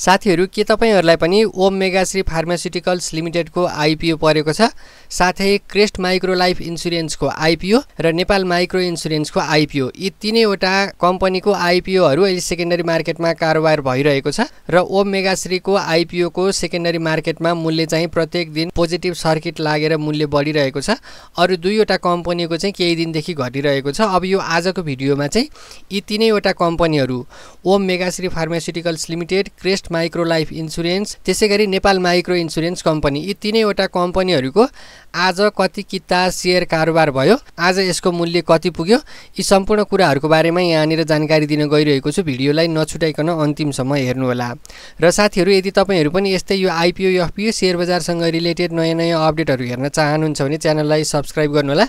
साथीहरु के तपाईहरुलाई पनि ओम मेगाश्री फार्मास्युटिकल्स लिमिटेडको आईपीओ परेको छ साथै क्रेस्ट माइक्रो लाइफ इन्स्योरेन्सको आईपीओ र नेपाल माइक्रो इन्स्योरेन्सको आईपीओ यी तीनैवटा कम्पनीको आईपीओहरु अहिले सेकेन्डरी मार्केटमा कारोबार भइरहेको छ र ओम मेगाश्रीको आईपीओ को सेकेन्डरी मार्केटमा मूल्य चाहिँ प्रत्येक दिन पोजिटिभ सर्किट लागेर मूल्य बढिरहेको छ अरु दुईवटा कम्पनीको चाहिँ केही दिनदेखि घटिरहेको छ अब यो आजको भिडियोमा चाहिँ यी तीनैवटा कम्पनीहरु Om Megashree Pharmaceuticals Limited Crest Micro Life Insurance त्यसैगरी नेपाल माइक्रो इन्स्योरेन्स कम्पनी यी तीनैवटा कम्पनीहरुको आज कति किता शेयर कारोबार भयो आज यसको मूल्य कति पुग्यो यी सम्पूर्ण कुराहरुको बारेमा यहाँनिर जानकारी दिन गइरहेको छु भिडियोलाई नछुटाइकन अन्तिमसम्म हेर्नु होला र साथीहरु यदि तपाईहरु पनि यस्तै यो आईपीओ एफपीओ शेयर बजारसँग रिलेटेड नयाँ अपडेटहरु हेर्न चाहनुहुन्छ भने च्यानललाई सब्स्क्राइब गर्नु होला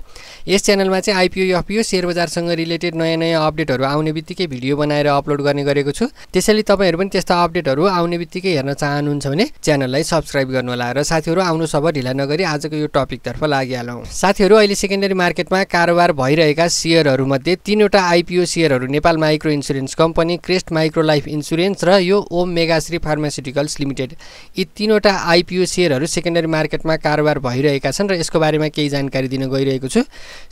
यस च्यानलमा चाहिँ आईपीओ एफपीओ शेयर बजारसँग रिलेटेड नयाँ अपडेटहरु आउने बित्तिकै भिडियो बनाएर अपलोड गर्ने गरेको छु त्यसैले तपाईहरु पनि त्यस्ता अपडेटहरु आउने बित्तिकै हेर्न चाहनुहुन्छ भने च्यानललाई सब्स्क्राइब गर्नु होला र साथीहरु आउनु सब ढिला नगरी आजको यो टपिक तर्फ लागिहालौं साथीहरु अहिले सेकेन्डरी मार्केटमा कारोबार भइरहेका शेयरहरु मध्ये तीनवटा आईपीओ शेयरहरु Nepal Micro Insurance Company Crest Micro Life Insurance र यो ओम मेगाश्री फार्मास्युटिकल्स लिमिटेड यी तीनवटा आईपीओ शेयरहरु सेकेन्डरी मार्केटमा कारोबार भइरहेका छन् र यसको बारेमा केही जानकारी दिन गइरहेको छु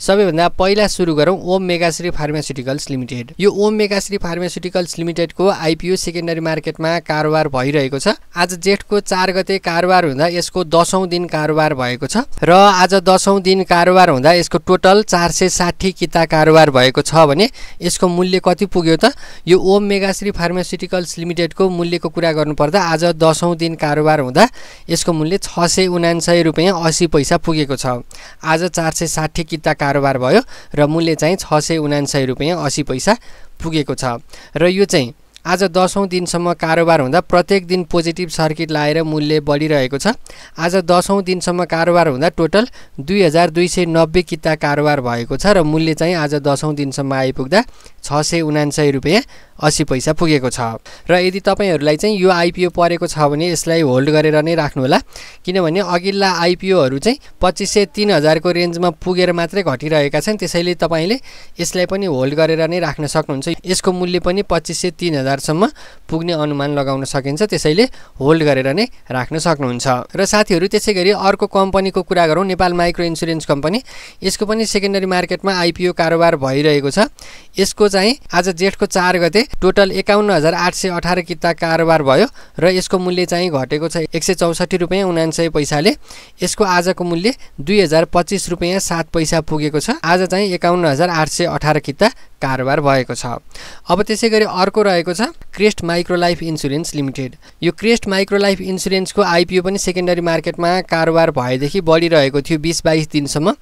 सबैभन्दा पहिला सुरु गरौं ओम मेगाश्री फार्मास्युटिकल्स लिमिटेड यो Om Megashree pharmaceuticals लिमिटेडको IPO secondary मार्केटमा कारोबार भइरहेको छ आज जेठको 4 गते कारोबार हुँदा यसको 10औं दिन कारोबार भएको छ र आज 10औं दिन कारोबार हुँदा यसको टोटल 460 किता कारोबार भएको छ भने यसको मूल्य कति पुग्यो त यो ओम मेगाश्री फार्मास्युटिकल्स लिमिटेडको मूल्यको कुरा गर्नुपर्दा आज 10औं दिन कारोबार हुँदा यसको मूल्य 679 रुपैयाँ 80 पैसा पुगेको छ आज 460 किता कारोबार भयो र मूल्य चाहिँ 679 रुपैयाँ 80 पैसा पुगेको छ र यो चाहिँ आज 10औं दिनसम्म कारोबार हुँदा प्रत्येक दिन पोजिटिभ सर्किट लाएर मूल्य बढिरहेको छ आज 10औं दिनसम्म कारोबार हुँदा टोटल 2290 किता कारोबार भएको छ र मूल्य चाहिँ आज 10औं दिनसम्म आइपुग्दा 679 रुपैयाँ 80 पैसा पुगेको छ र यदि तपाईहरुलाई चाहिँ यो आईपीओ परेको छ भने यसलाई होल्ड गरेर नै राख्नु होला किनभने अघिल्ला आईपीओहरु चाहिँ 2500-3000 को रेन्जमा पुगेर मात्रै घटिरहेका छन् त्यसैले तपाईले यसलाई पनि होल्ड गरेर नै राख्न सक्नुहुन्छ यसको मूल्य पनि 2500-3000 सम्म पुग्ने अनुमान लगाउन सकिन्छ त्यसैले होल्ड गरेर नै राख्न सक्नुहुन्छ र साथीहरु त्यसैगरी अर्को कम्पनीको कुरा गरौं नेपाल माइक्रो इन्स्योरेन्स कम्पनी यसको पनि सेकेन्डरी मार्केटमा आईपीओ कारोबार भइरहेको छ यसको चाहिँ आज जेठको 4 गते टोटल 51818 किता कारोबार भयो र यसको मूल्य चाहिँ घटेको छ 164 रुपैयाँ 99 पैसाले यसको आजको मूल्य 2025 रुपैयाँ 7 पैसा पुगेको छ आज चाहिँ 51818 किता कारोबार भएको छ अब त्यसैगरी अर्को रहेको छ crest Micro Life insurance limited यो क्रेस्ट माइक्रो लाइफ इन्स्योरेन्सको आईपीओ पनि सेकेन्डरी मार्केटमा कारोबार भएदेखि बढिरहेको थियो 20-22 दिनसम्म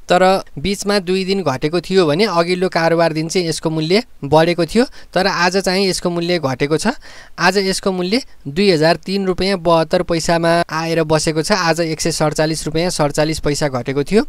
तर बीचमा 2 दिन घटेको थियो भने अघिल्लो कारोबार दिन चाहिँ यसको मूल्य बढेको थियो तर आज चाहिँ यसको मूल्य घटेको छ आज यसको मूल्य 2003 रुपैयाँ 72 पैसामा आएर बसेको छ आज 147 रुपैयाँ 47 पैसा घटेको थियो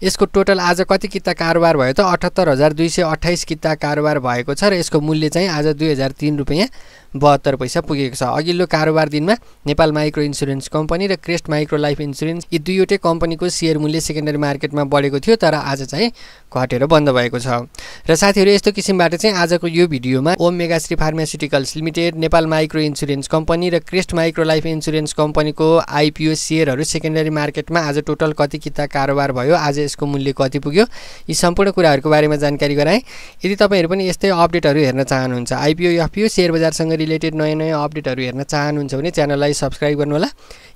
यसको टोटल आज कति किता कारोबार भयो त 78228 किता कारोबार भएको छ र यसको मूल्य चाहिँ आज 2003 रुपैयाँ 72 पैसा पुगेको छ अघिल्लो कारोबार दिनमा नेपाल माइक्रो इन्स्योरेन्स कम्पनी र क्रेस्ट माइक्रो लाइफ इन्स्योरेन्स यी दुईवटै कम्पनीको शेयर मूल्य सेकेन्डरी मार्केटमा बढेको थियो तर आज चाहिँ घटेर बन्द भएको छ र साथीहरु यस्तो किसिमबाट चाहिँ आजको यो भिडियोमा Om Megashree Pharmaceuticals Limited Nepal Micro Insurance Company र क्रेस्ट माइक्रो लाइफ इन्स्योरेन्स कम्पनीको आईपीओ शेयरहरु सेकेन्डरी मार्केटमा आज टोटल कति किता कारोबार भयो आज यसको मूल्य कति पुग्यो यी सम्पूर्ण कुराहरुको बारेमा जानकारी गराए यदि तपाईहरु पनि यस्तै अपडेटहरु हेर्न चाहनुहुन्छ आईपीओ एफपीओ शेयर बजारसँग रिलेटेड नयाँ अपडेटहरु हेर्न चाहनुहुन्छ भने च्यानललाई सब्स्क्राइब गर्नु होला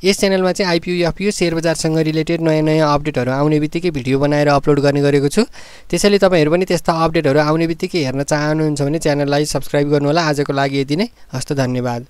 यस च्यानलमा चाहिँ आईपीओ एफपीओ शेयर बजारसँग रिलेटेड नयाँ अपडेटहरु आउने बित्तिकै भिडियो बनाएर अपलोड गर्ने गरेको छु त्यसैले तपाईहरु पनि त्यस्ता अपडेटहरु आउने बित्तिकै हेर्न चाहनुहुन्छ भने च्यानललाई सब्स्क्राइब गर्नु होला आजको लागि यति नै हस्त धन्यवाद